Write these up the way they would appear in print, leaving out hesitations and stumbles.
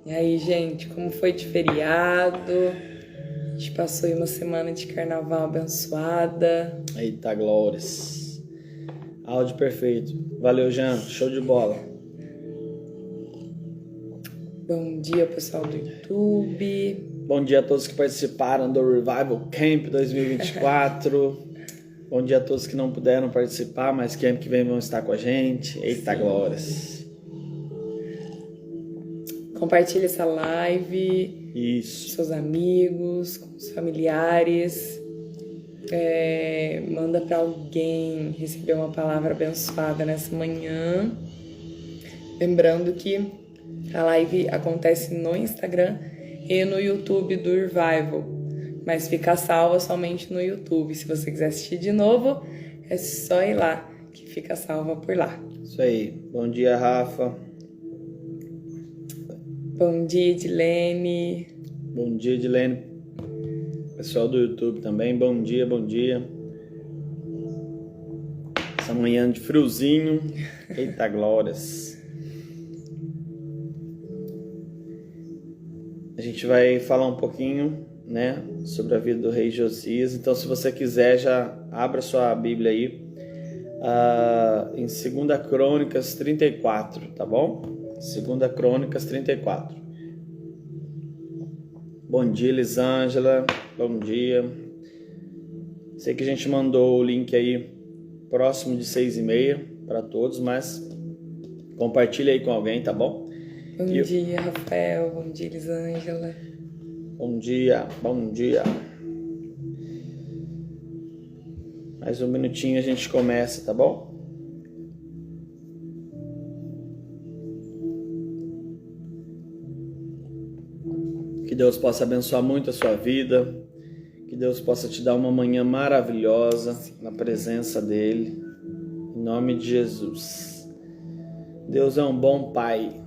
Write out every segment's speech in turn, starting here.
E aí, gente, como foi de feriado? A gente passou aí uma semana de carnaval abençoada. Eita, glórias. Áudio perfeito. Valeu, Jean. Show de bola. Bom dia, pessoal do YouTube. Bom dia a todos que participaram do Revival Camp 2024. Bom dia a todos que não puderam participar, mas que ano que vem vão estar com a gente. Eita, sim. Glórias. Compartilhe essa live. Isso. Com seus amigos, com os familiares. Manda para alguém receber uma palavra abençoada nessa manhã. Lembrando que a live acontece no Instagram e no YouTube do Revival, mas fica salva somente no YouTube. Se você quiser assistir de novo, é só ir lá, que fica salva por lá. Isso aí. Bom dia, Rafa. Bom dia, Edilene. Bom dia, Edilene. Pessoal do YouTube também, bom dia, bom dia. Essa manhã de friozinho. Eita, glórias. A gente vai falar um pouquinho, né, sobre a vida do rei Josias. Então, se você quiser, já abra sua Bíblia aí em 2 Crônicas 34, tá bom? 2 Crônicas 34. Bom dia, Elisângela. Bom dia. Sei que a gente mandou o link aí próximo de 6h30 para todos, mas compartilha aí com alguém, tá bom? Bom dia, Rafael. Bom dia, Elisângela. Bom dia, bom dia. Mais um minutinho a gente começa, tá bom? Que Deus possa abençoar muito a sua vida. Que Deus possa te dar uma manhã maravilhosa na presença dEle. Em nome de Jesus. Deus é um bom Pai.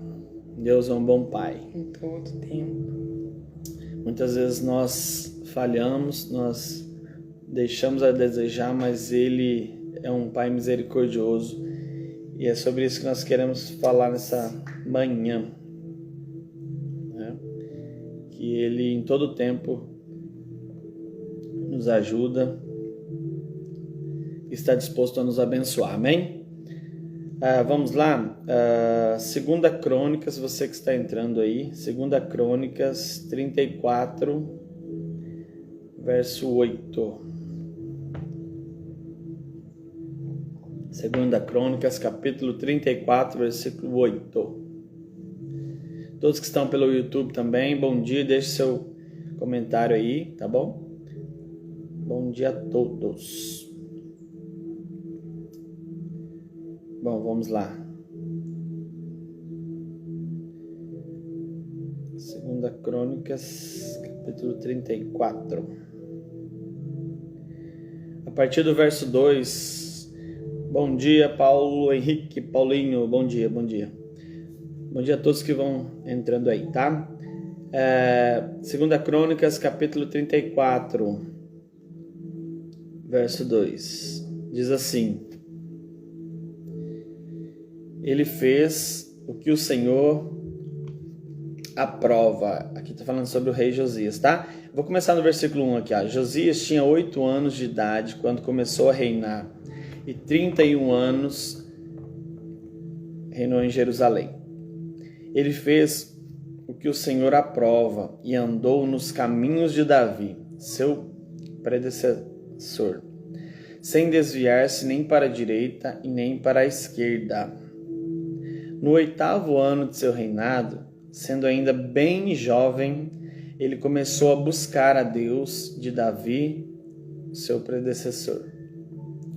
Deus é um bom Pai. Em todo tempo. Muitas vezes nós falhamos, nós deixamos a desejar, mas Ele é um Pai misericordioso. E é sobre isso que nós queremos falar nessa manhã. Né? Que Ele em todo tempo nos ajuda, está disposto a nos abençoar. Amém? Vamos lá, 2 Crônicas, você que está entrando aí, 2 Crônicas 34, verso 8. 2 Crônicas, capítulo 34, versículo 8. Todos que estão pelo YouTube também, bom dia, deixe seu comentário aí, tá bom? Bom dia a todos. Bom, vamos lá. 2 Crônicas, capítulo 34. A partir do verso 2. Bom dia, Paulo, Henrique, Paulinho. Bom dia, bom dia. Bom dia a todos que vão entrando aí, tá? 2 Crônicas, capítulo 34, verso 2. Diz assim: Ele fez o que o Senhor aprova. Aqui está falando sobre o rei Josias, tá? Vou começar no versículo 1 aqui. Josias tinha 8 anos de idade quando começou a reinar, e 31 anos reinou em Jerusalém. Ele fez o que o Senhor aprova e andou nos caminhos de Davi, seu predecessor, sem desviar-se nem para a direita e nem para a esquerda. No 8º ano de seu reinado, sendo ainda bem jovem, ele começou a buscar a Deus de Davi, seu predecessor.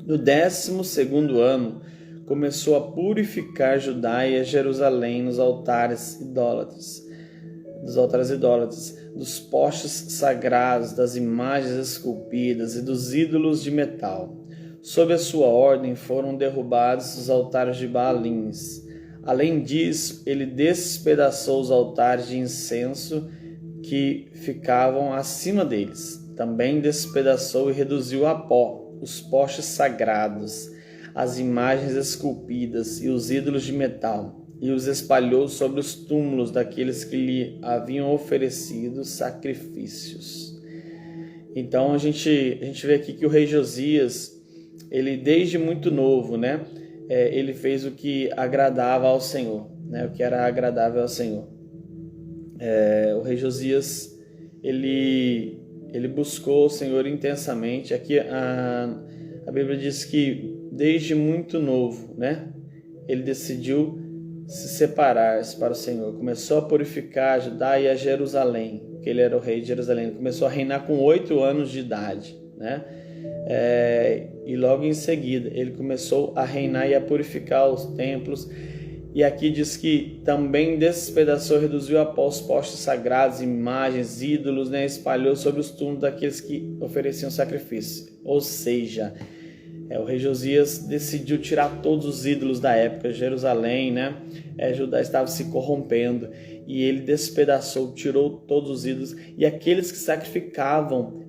No 12º ano, começou a purificar Judá e Jerusalém dos altares idólatras, dos postes sagrados, das imagens esculpidas e dos ídolos de metal. Sob a sua ordem foram derrubados os altares de Baalins. Além disso, ele despedaçou os altares de incenso que ficavam acima deles. Também despedaçou e reduziu a pó os postes sagrados, as imagens esculpidas e os ídolos de metal. e os espalhou sobre os túmulos daqueles que lhe haviam oferecido sacrifícios. Então a gente vê aqui que o rei Josias, ele desde muito novo, né, ele fez o que agradava ao Senhor, né, o que era agradável ao Senhor. O rei Josias, ele buscou o Senhor intensamente. Aqui a Bíblia diz que desde muito novo, né, ele decidiu se separar-se para o Senhor. Começou a purificar a Judá e a Jerusalém, porque ele era o rei de Jerusalém. Ele começou a reinar com 8 anos de idade, né? E logo em seguida ele começou a reinar e a purificar os templos. E aqui diz que também despedaçou, reduziu a pó os postes sagrados, imagens, ídolos, né? Espalhou sobre os túmulos daqueles que ofereciam sacrifício. Ou seja, o rei Josias decidiu tirar todos os ídolos da época. Jerusalém, né? Judá estava se corrompendo e ele despedaçou, tirou todos os ídolos, e aqueles que sacrificavam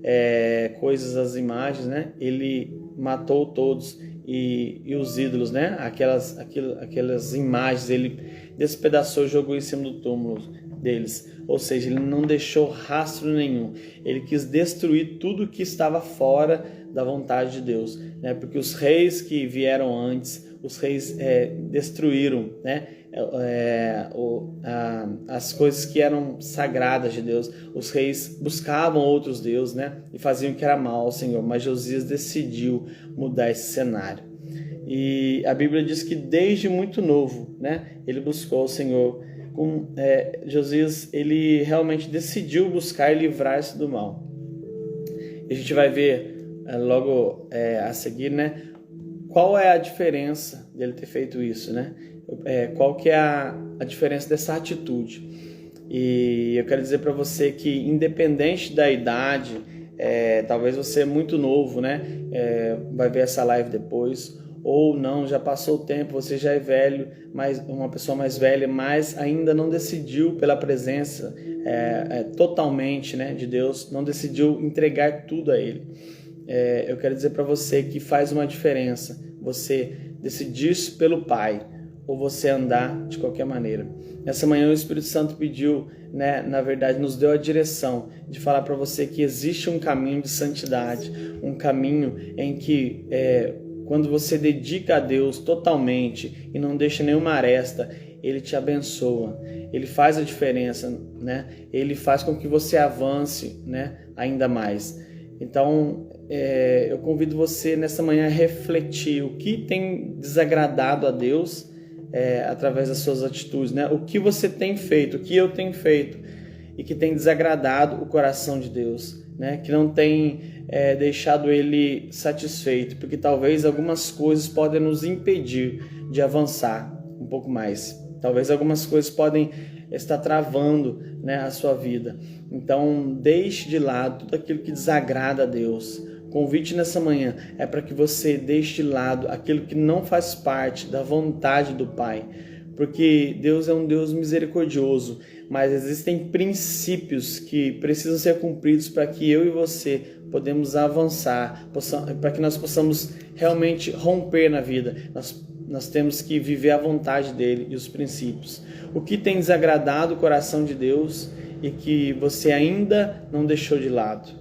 coisas às imagens, né? Ele matou todos, e os ídolos, né? Aquelas imagens ele despedaçou e jogou em cima do túmulo deles. Ou seja, ele não deixou rastro nenhum. Ele quis destruir tudo que estava fora da vontade de Deus, né? Porque os reis que vieram antes, os reis destruíram, né? As coisas que eram sagradas de Deus. Os reis buscavam outros deuses, né? E faziam o que era mal ao Senhor. Mas Josias decidiu mudar esse cenário. E a Bíblia diz que desde muito novo, né, ele buscou o Senhor. Josias, ele realmente decidiu buscar e livrar-se do mal. E a gente vai ver logo a seguir, né, qual é a diferença dele ter feito isso, né? Qual que é a diferença dessa atitude. E eu quero dizer para você que, independente da idade, talvez você é muito novo, né? Vai ver essa live depois, ou não, já passou o tempo, você já é velho, mas uma pessoa mais velha, mas ainda não decidiu pela presença totalmente, né, de Deus, não decidiu entregar tudo a Ele. Eu quero dizer para você que faz uma diferença você decidir pelo Pai ou você andar de qualquer maneira. Nessa manhã o Espírito Santo pediu, né, na verdade nos deu a direção de falar para você que existe um caminho de santidade, um caminho em que quando você dedica a Deus totalmente e não deixa nenhuma aresta, Ele te abençoa, Ele faz a diferença, né? Ele faz com que você avance, né, ainda mais. Então, eu convido você nessa manhã a refletir o que tem desagradado a Deus através das suas atitudes, né? O que você tem feito, o que eu tenho feito e que tem desagradado o coração de Deus, né? Que não tem deixado Ele satisfeito, porque talvez algumas coisas podem nos impedir de avançar um pouco mais. Talvez algumas coisas podem estar travando, né, a sua vida. Então, deixe de lado tudo aquilo que desagrada a Deus. O convite nessa manhã é para que você deixe de lado aquilo que não faz parte da vontade do Pai. Porque Deus é um Deus misericordioso, mas existem princípios que precisam ser cumpridos para que eu e você podemos avançar, para que nós possamos realmente romper na vida. Nós temos que viver a vontade dele e os princípios. O que tem desagradado o coração de Deus e que você ainda não deixou de lado?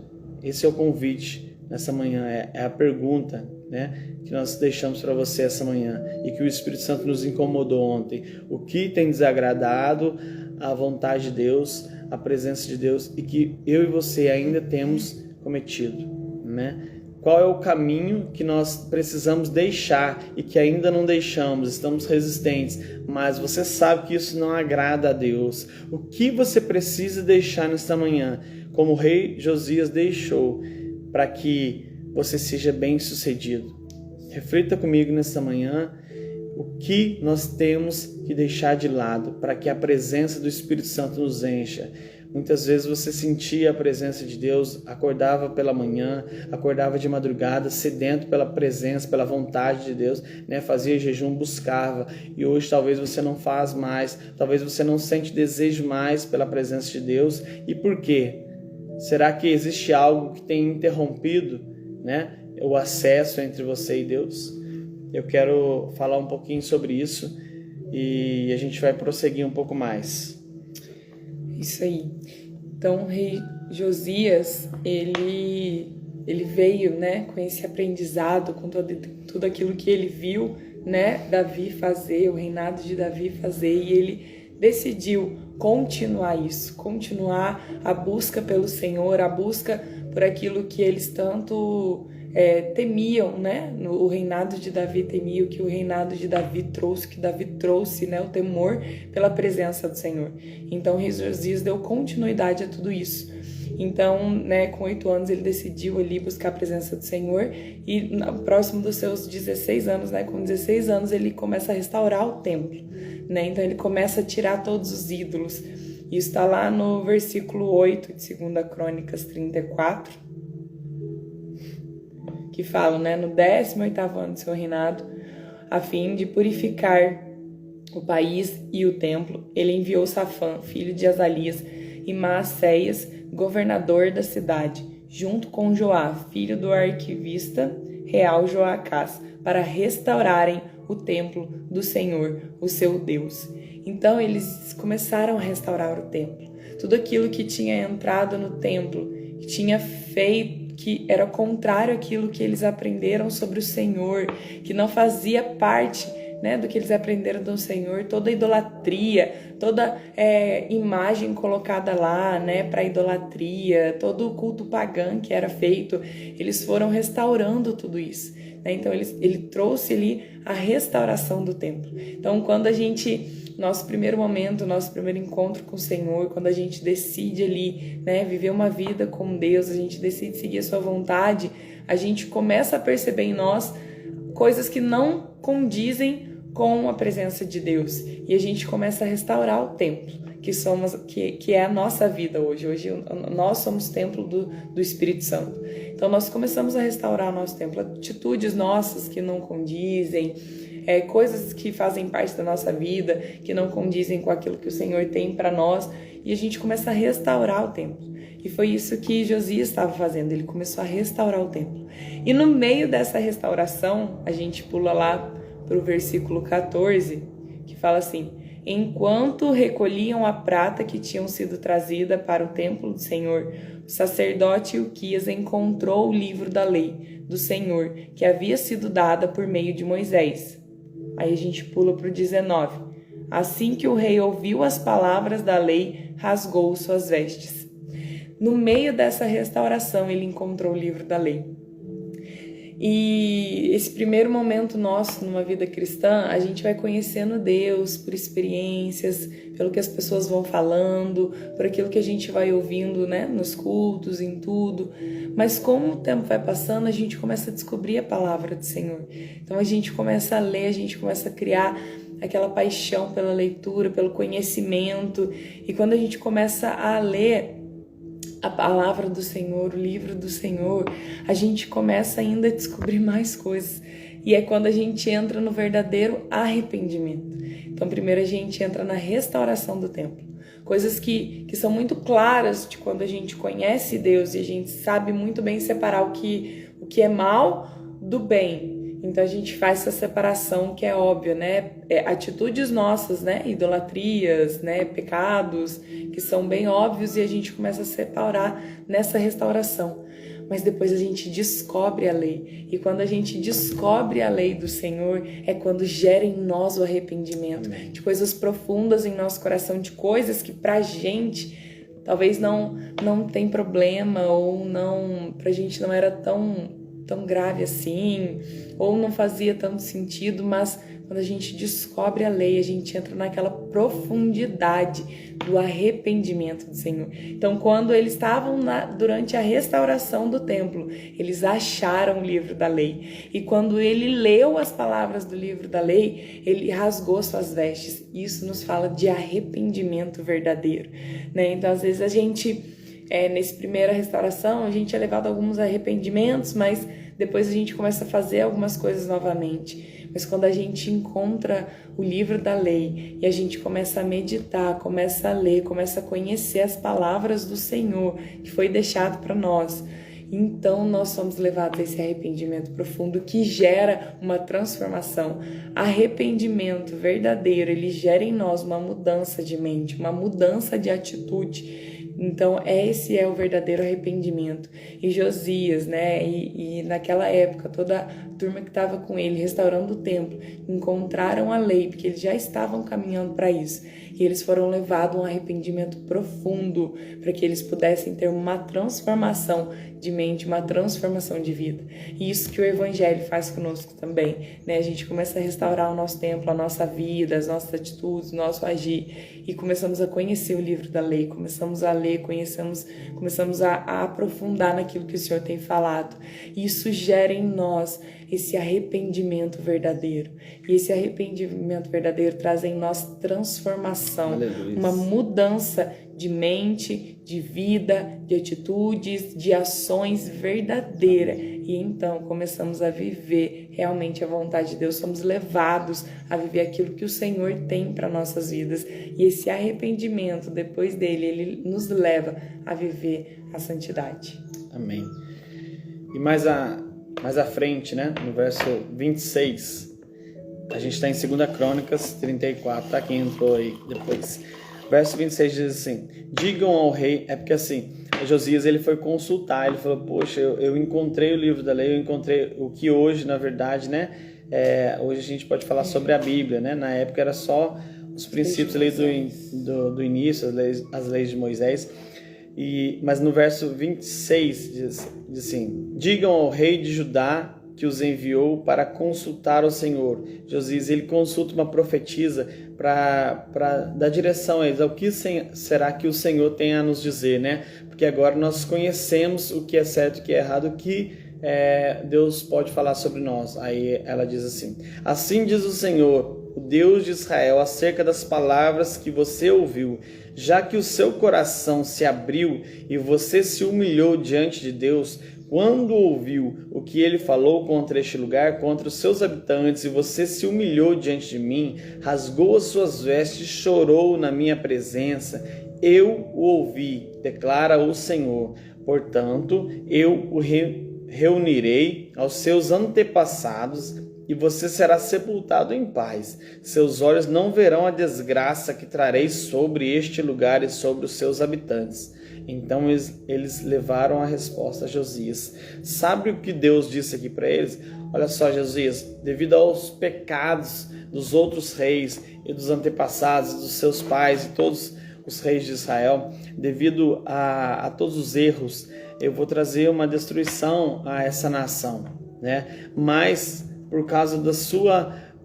Esse é o convite nessa manhã, é a pergunta, né, que nós deixamos para você essa manhã e que o Espírito Santo nos incomodou ontem. O que tem desagradado a vontade de Deus, a presença de Deus e que eu e você ainda temos cometido, né? Qual é o caminho que nós precisamos deixar e que ainda não deixamos? Estamos resistentes, mas você sabe que isso não agrada a Deus. O que você precisa deixar nesta manhã, como o rei Josias deixou, para que você seja bem-sucedido? Reflita comigo nesta manhã o que nós temos que deixar de lado para que a presença do Espírito Santo nos encha. Muitas vezes você sentia a presença de Deus, acordava pela manhã, acordava de madrugada, sedento pela presença, pela vontade de Deus, né? Fazia jejum, buscava, e hoje talvez você não faz mais, talvez você não sente desejo mais pela presença de Deus. E por quê? Será que existe algo que tem interrompido, né, o acesso entre você e Deus? Eu quero falar um pouquinho sobre isso e a gente vai prosseguir um pouco mais. Isso aí. Então, o rei Josias, ele veio, né, com esse aprendizado, com tudo aquilo que ele viu, né, Davi fazer, o reinado de Davi fazer, e ele decidiu continuar isso, continuar a busca pelo Senhor, a busca por aquilo que eles tanto temiam, né? O reinado de Davi temia, o que o reinado de Davi trouxe, que Davi trouxe, né? O temor pela presença do Senhor. Então, o rei Josias deu continuidade a tudo isso. Então, né, com 8 anos ele decidiu ali buscar a presença do Senhor, e próximo dos seus 16 anos, né, com 16 anos ele começa a restaurar o templo, né? Então ele começa a tirar todos os ídolos. Isso está lá no versículo 8 de 2 Crônicas 34, que fala, né, no 18º ano do seu reinado, a fim de purificar o país e o templo, ele enviou Safã, filho de Azalias, e Maacéias, governador da cidade, junto com Joá, filho do arquivista real Joacás, para restaurarem o templo do Senhor, o seu Deus. Então eles começaram a restaurar o templo. Tudo aquilo que tinha entrado no templo, que tinha feito, que era contrário àquilo que eles aprenderam sobre o Senhor, que não fazia parte, né, do que eles aprenderam do Senhor, toda idolatria, toda imagem colocada lá, né, para idolatria, todo o culto pagão que era feito, eles foram restaurando tudo isso, né? Então ele trouxe ali a restauração do templo. Então quando a gente, nosso primeiro momento, nosso primeiro encontro com o Senhor, quando a gente decide ali, né, viver uma vida com Deus, a gente decide seguir a sua vontade, a gente começa a perceber em nós coisas que não condizem com a presença de Deus, e a gente começa a restaurar o templo, que é a nossa vida hoje. Hoje nós somos templo do Espírito Santo. Então nós começamos a restaurar o nosso templo, atitudes nossas que não condizem, coisas que fazem parte da nossa vida, que não condizem com aquilo que o Senhor tem para nós, e a gente começa a restaurar o templo. E foi isso que Josias estava fazendo, ele começou a restaurar o templo. E no meio dessa restauração, a gente pula lá para o versículo 14, que fala assim: enquanto recolhiam a prata que tinham sido trazida para o templo do Senhor, o sacerdote Ilquias encontrou o livro da lei do Senhor, que havia sido dada por meio de Moisés. Aí a gente pula para o 19. Assim que o rei ouviu as palavras da lei, rasgou suas vestes. No meio dessa restauração, ele encontrou o livro da lei. E esse primeiro momento nosso numa vida cristã, a gente vai conhecendo Deus por experiências, pelo que as pessoas vão falando, por aquilo que a gente vai ouvindo, né, nos cultos, em tudo. Mas como o tempo vai passando, a gente começa a descobrir a palavra do Senhor. Então a gente começa a ler, a gente começa a criar aquela paixão pela leitura, pelo conhecimento. E quando a gente começa a ler a palavra do Senhor, o livro do Senhor, a gente começa ainda a descobrir mais coisas. E é quando a gente entra no verdadeiro arrependimento. Então, primeiro a gente entra na restauração do templo. Coisas que são muito claras de quando a gente conhece Deus e a gente sabe muito bem separar o que é mal do bem. Então a gente faz essa separação que é óbvia, né? Atitudes nossas, né? Idolatrias, né? Pecados que são bem óbvios, e a gente começa a separar nessa restauração. Mas depois a gente descobre a lei. E quando a gente descobre a lei do Senhor, é quando gera em nós o arrependimento. Amém. De coisas profundas em nosso coração, de coisas que pra gente talvez não tem problema, ou não, pra gente não era tão grave assim, ou não fazia tanto sentido, mas quando a gente descobre a lei, a gente entra naquela profundidade do arrependimento do Senhor. Então, quando eles estavam durante a restauração do templo, eles acharam o livro da lei. E quando ele leu as palavras do livro da lei, ele rasgou suas vestes. Isso nos fala de arrependimento verdadeiro, né? Então, às vezes a gente, nessa primeira restauração, a gente é levado a alguns arrependimentos, mas depois a gente começa a fazer algumas coisas novamente. Mas quando a gente encontra o livro da lei e a gente começa a meditar, começa a ler, começa a conhecer as palavras do Senhor que foi deixado para nós, Então nós somos levados a esse arrependimento profundo que gera uma transformação. Arrependimento verdadeiro, ele gera em nós uma mudança de mente, uma mudança de atitude. Então esse é o verdadeiro arrependimento. E Josias, né, e naquela época toda a turma que estava com ele restaurando o templo encontraram a lei, porque eles já estavam caminhando para isso. E eles foram levados a um arrependimento profundo para que eles pudessem ter uma transformação de mente, uma transformação de vida. E isso que o Evangelho faz conosco também, né? A gente começa a restaurar o nosso templo, a nossa vida, as nossas atitudes, o nosso agir, e começamos a conhecer o livro da lei, começamos a ler, começamos a aprofundar naquilo que o Senhor tem falado. E isso gera em nós esse arrependimento verdadeiro. E esse arrependimento verdadeiro traz em nós transformação, Aleluia. uma mudança de mente, de vida, de atitudes, de ações verdadeira. E então começamos a viver realmente a vontade de Deus, somos levados a viver aquilo que o Senhor tem para nossas vidas. E esse arrependimento, depois dele, ele nos leva a viver a santidade. Amém. E mais à frente, né, no verso 26, a gente está em 2 Crônicas 34, tá? Quem entrou aí depois. Verso 26 diz assim: digam ao rei, é porque assim, Josias ele foi consultar, ele falou, poxa, eu encontrei o livro da lei, eu encontrei o que hoje, na verdade, né, hoje a gente pode falar sobre a Bíblia, né, na época era só os princípios ali do início, as leis de Moisés. Mas no verso 26 diz assim: digam ao rei de Judá que os enviou para consultar o Senhor. Josias ele consulta uma profetisa para dar direção a eles, ao que será que o Senhor tem a nos dizer, né? Porque agora nós conhecemos o que é certo e o que é errado, o que Deus pode falar sobre nós. Aí ela diz assim: assim diz o Senhor, o Deus de Israel, acerca das palavras que você ouviu. Já que o seu coração se abriu e você se humilhou diante de Deus, quando ouviu o que ele falou contra este lugar, contra os seus habitantes, e você se humilhou diante de mim, rasgou as suas vestes, chorou na minha presença, eu o ouvi, declara o Senhor. Portanto, eu o reunirei aos seus antepassados, e você será sepultado em paz. Seus olhos não verão a desgraça que trarei sobre este lugar e sobre os seus habitantes. Então eles levaram a resposta a Josias. Sabe o que Deus disse aqui para eles? Olha só, Josias, devido aos pecados dos outros reis e dos antepassados, dos seus pais e todos os reis de Israel, devido a todos os erros, eu vou trazer uma destruição a essa nação, né? Mas por causa do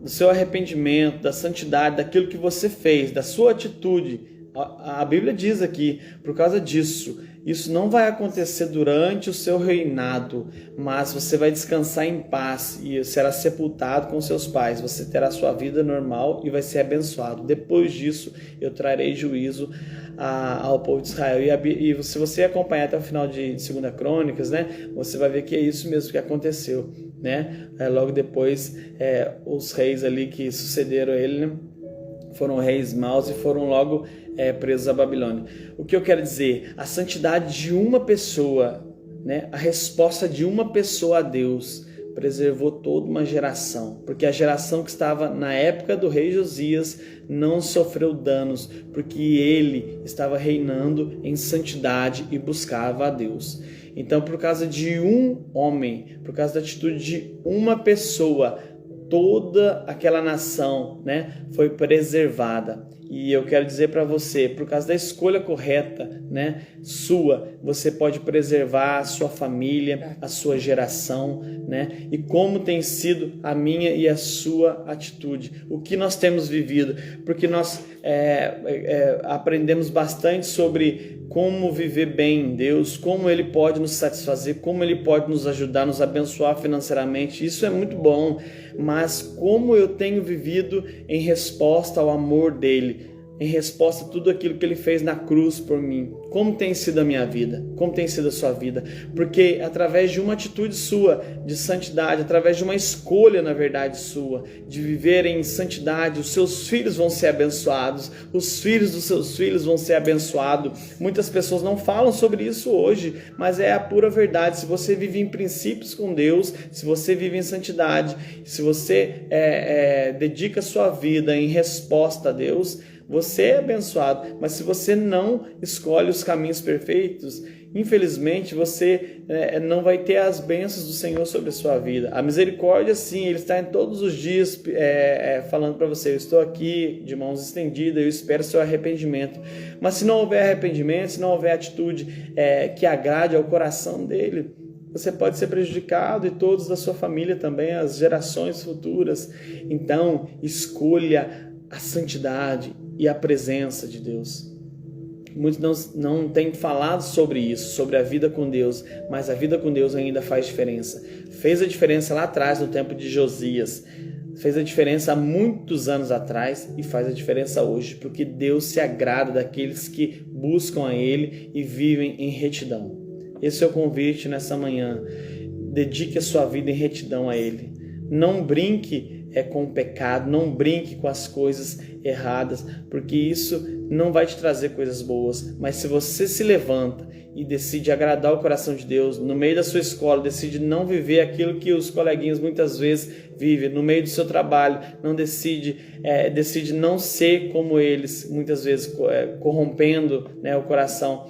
seu arrependimento, da santidade, daquilo que você fez, da sua atitude, a Bíblia diz aqui, por causa disso, isso não vai acontecer durante o seu reinado, mas você vai descansar em paz e será sepultado com seus pais. Você terá sua vida normal e vai ser abençoado. Depois disso, eu trarei juízo ao povo de Israel. E se você acompanhar até o final de 2 Crônicas, né, você vai ver que é isso mesmo que aconteceu, né? Logo depois, os reis ali que sucederam ele, né, foram reis maus e foram logo presos à Babilônia. O que eu quero dizer? A santidade de uma pessoa, né? A resposta de uma pessoa a Deus preservou toda uma geração, porque a geração que estava na época do rei Josias não sofreu danos, porque ele estava reinando em santidade e buscava a Deus. Então, por causa de um homem, por causa da atitude de uma pessoa, toda aquela nação, né, foi preservada. E eu quero dizer para você, por causa da escolha correta, né, sua, você pode preservar a sua família, a sua geração, né? E como tem sido a minha e a sua atitude, o que nós temos vivido, porque nós aprendemos bastante sobre como viver bem em Deus, como Ele pode nos satisfazer, como Ele pode nos ajudar, nos abençoar financeiramente. Isso é muito bom, mas como eu tenho vivido em resposta ao amor dEle, em resposta a tudo aquilo que Ele fez na cruz por mim. Como tem sido a minha vida? Como tem sido a sua vida? Porque através de uma atitude sua de santidade, através de uma escolha, na verdade, sua, de viver em santidade, os seus filhos vão ser abençoados, os filhos dos seus filhos vão ser abençoados. Muitas pessoas não falam sobre isso hoje, mas é a pura verdade. Se você vive em princípios com Deus, se você vive em santidade, se você dedica a sua vida em resposta a Deus, você é abençoado. Mas se você não escolhe os caminhos perfeitos, infelizmente você não vai ter as bênçãos do Senhor sobre a sua vida. A misericórdia, sim, Ele está em todos os dias falando para você: eu estou aqui de mãos estendidas, eu espero seu arrependimento. Mas se não houver arrependimento, se não houver atitude que agrade ao coração dele, você pode ser prejudicado, e todos da sua família também, as gerações futuras. Então, escolha a santidade e a presença de Deus. Muitos não têm falado sobre isso, sobre a vida com Deus, mas a vida com Deus ainda faz diferença. Fez a diferença lá atrás, no tempo de Josias. Fez a diferença há muitos anos atrás e faz a diferença hoje, porque Deus se agrada daqueles que buscam a Ele e vivem em retidão. Esse é o convite nessa manhã. Dedique a sua vida em retidão a Ele. Não brinque com o pecado, não brinque com as coisas erradas, porque isso não vai te trazer coisas boas. Mas se você se levanta e decide agradar o coração de Deus, no meio da sua escola, decide não viver aquilo que os coleguinhas muitas vezes vivem, no meio do seu trabalho, não decide não ser como eles, muitas vezes corrompendo, o coração,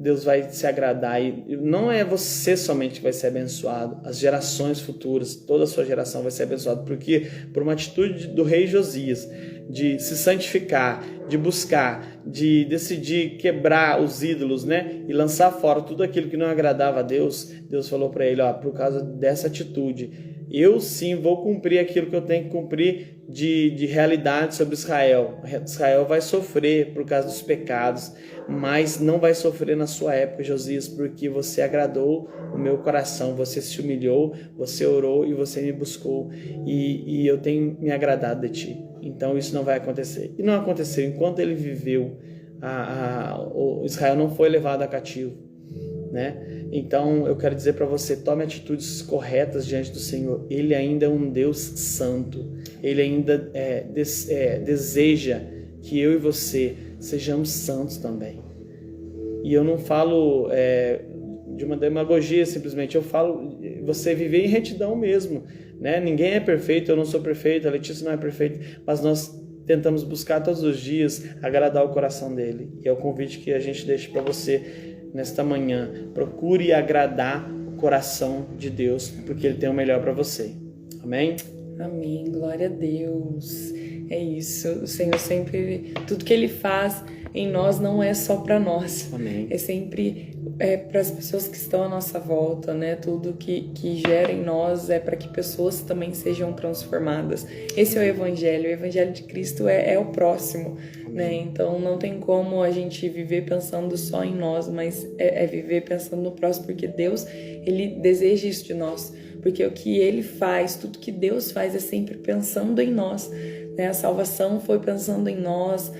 Deus vai se agradar. E não é você somente que vai ser abençoado, as gerações futuras, toda a sua geração vai ser abençoada, porque por uma atitude do rei Josias, de se santificar, de buscar, de decidir quebrar os ídolos, e lançar fora tudo aquilo que não agradava a Deus, Deus falou para ele: por causa dessa atitude, eu sim vou cumprir aquilo que eu tenho que cumprir de realidade sobre Israel. Israel vai sofrer por causa dos pecados, mas não vai sofrer na sua época, Josias, porque você agradou o meu coração, você se humilhou, você orou e você me buscou, e eu tenho me agradado de ti. Então isso não vai acontecer. E não aconteceu. Enquanto ele viveu, o Israel não foi levado a cativo, Então eu quero dizer para você: tome atitudes corretas diante do Senhor. Ele ainda é um Deus santo. Ele ainda deseja que eu e você sejamos santos também. E eu não falo de uma demagogia simplesmente, eu falo você viver em retidão mesmo, Ninguém é perfeito, eu não sou perfeito, a Letícia não é perfeita, mas nós tentamos buscar todos os dias agradar o coração dele. E é o convite que a gente deixa para você nesta manhã: procure agradar o coração de Deus, porque Ele tem o melhor para você. Amém? Amém, glória a Deus. É isso, o Senhor sempre, tudo que Ele faz em nós não é só para nós. Amém. É sempre para as pessoas que estão à nossa volta, Tudo que gera em nós é para que pessoas também sejam transformadas. Esse é o Evangelho de Cristo é o próximo, Então não tem como a gente viver pensando só em nós, mas é viver pensando no próximo, porque Deus, Ele deseja isso de nós, porque o que Ele faz, tudo que Deus faz é sempre pensando em nós, A salvação foi pensando em nós,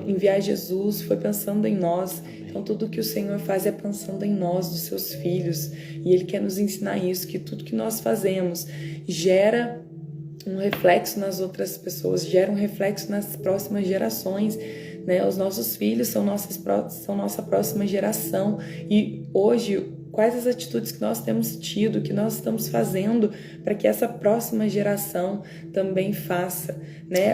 Enviar Jesus foi pensando em nós. Então tudo que o Senhor faz é pensando em nós, dos seus filhos, e Ele quer nos ensinar isso, que tudo que nós fazemos gera um reflexo nas outras pessoas, gera um reflexo nas próximas gerações, Os nossos filhos são nossa próxima geração, e hoje quais as atitudes que nós temos tido, que nós estamos fazendo para que essa próxima geração também faça,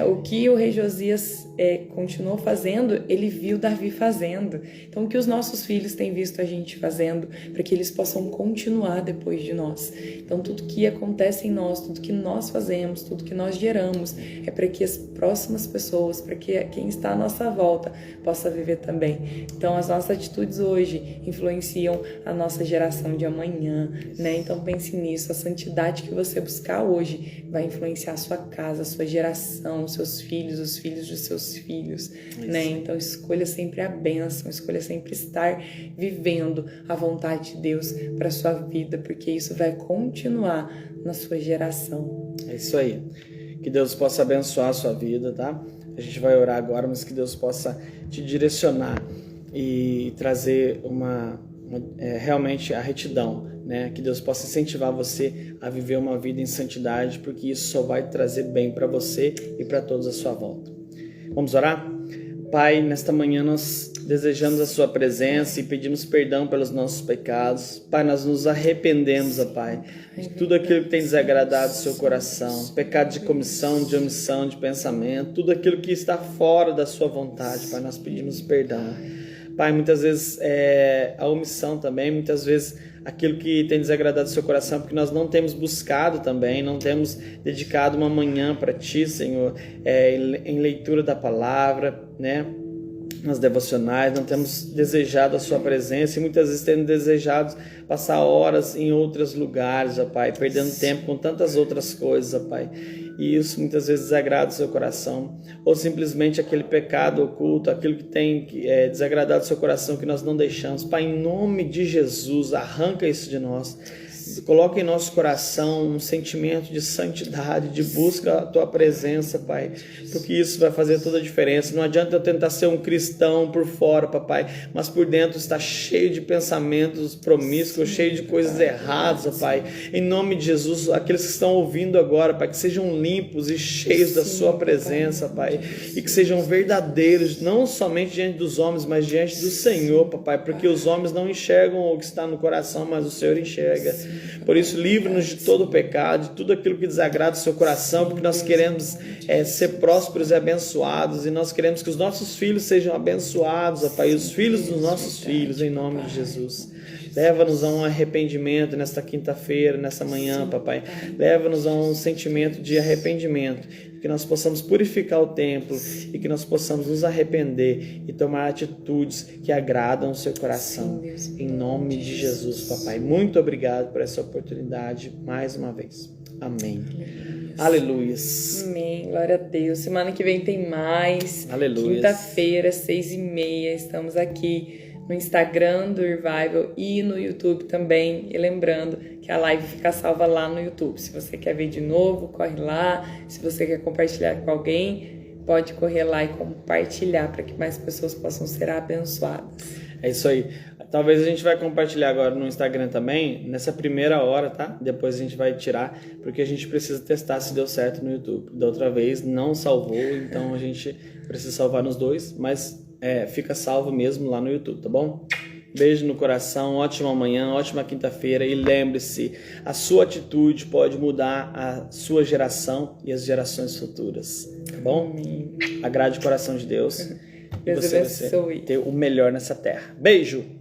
O que o rei Josias continuou fazendo, ele viu Davi fazendo. Então, o que os nossos filhos têm visto a gente fazendo, para que eles possam continuar depois de nós. Então, tudo que acontece em nós, tudo que nós fazemos, tudo que nós geramos, é para que as próximas pessoas, para que quem está à nossa volta possa viver também. Então, as nossas atitudes hoje influenciam a nossa geração de amanhã, Então pense nisso, a santidade que você buscar hoje vai influenciar a sua casa, a sua geração, os seus filhos, os filhos dos seus filhos, Então escolha sempre a bênção, escolha sempre estar vivendo a vontade de Deus para sua vida, porque isso vai continuar na sua geração. É isso aí. Que Deus possa abençoar a sua vida, tá? A gente vai orar agora, mas que Deus possa te direcionar e trazer realmente a retidão, né? Que Deus possa incentivar você a viver uma vida em santidade, porque isso só vai trazer bem para você e para todos à sua volta. Vamos orar? Pai, nesta manhã nós desejamos a sua presença e pedimos perdão pelos nossos pecados. Pai, nós nos arrependemos, ó Pai, de tudo aquilo que tem desagradado o seu coração, pecado de comissão, de omissão, de pensamento, tudo aquilo que está fora da sua vontade, Pai, nós pedimos perdão. Pai, muitas vezes a omissão também, muitas vezes aquilo que tem desagradado o seu coração, porque nós não temos buscado também, não temos dedicado uma manhã para Ti, Senhor, em leitura da palavra, né? Nas devocionais, não temos desejado a sua presença e muitas vezes temos desejado passar horas em outros lugares, ó Pai, perdendo tempo com tantas outras coisas, ó Pai. E isso muitas vezes desagrada o seu coração, ou simplesmente aquele pecado oculto, aquilo que tem desagradado o seu coração que nós não deixamos. Pai, em nome de Jesus, arranca isso de nós. Coloca em nosso coração um sentimento de santidade, de busca a Tua presença, Pai, porque isso vai fazer toda a diferença. Não adianta eu tentar ser um cristão por fora, Papai, mas por dentro está cheio de pensamentos promíscuos, cheio de coisas erradas, Pai. Em nome de Jesus, aqueles que estão ouvindo agora, Pai, que sejam limpos e cheios da Sua presença, Pai, e que sejam verdadeiros, não somente diante dos homens, mas diante do Senhor, Papai, porque os homens não enxergam o que está no coração, mas o Senhor enxerga. Por isso, livre-nos de todo o pecado, de tudo aquilo que desagrada o seu coração, porque nós queremos ser prósperos e abençoados, e nós queremos que os nossos filhos sejam abençoados, ó Pai, e os filhos dos nossos filhos, em nome de Jesus. Leva-nos a um arrependimento nesta quinta-feira, nessa manhã, Papai. Leva-nos a um sentimento de arrependimento, que nós possamos purificar o templo e que nós possamos nos arrepender e tomar atitudes que agradam o seu coração. Em nome de Jesus, Papai. Muito obrigado por essa oportunidade mais uma vez. Amém. Aleluias. Amém. Glória a Deus. Semana que vem tem mais. Aleluias. Quinta-feira, 6h30. Estamos aqui no Instagram do Revival e no YouTube também. E lembrando que a live fica salva lá no YouTube. Se você quer ver de novo, corre lá. Se você quer compartilhar com alguém, pode correr lá e compartilhar para que mais pessoas possam ser abençoadas. É isso aí. Talvez a gente vai compartilhar agora no Instagram também, nessa primeira hora, tá? Depois a gente vai tirar, porque a gente precisa testar se deu certo no YouTube. Da outra vez não salvou, então a gente precisa salvar nos dois, mas fica salvo mesmo lá no YouTube, tá bom? Beijo no coração, ótima manhã, ótima quinta-feira e lembre-se, a sua atitude pode mudar a sua geração e as gerações futuras, tá bom? Agrade o coração de Deus e você vai ter o melhor nessa terra. Beijo!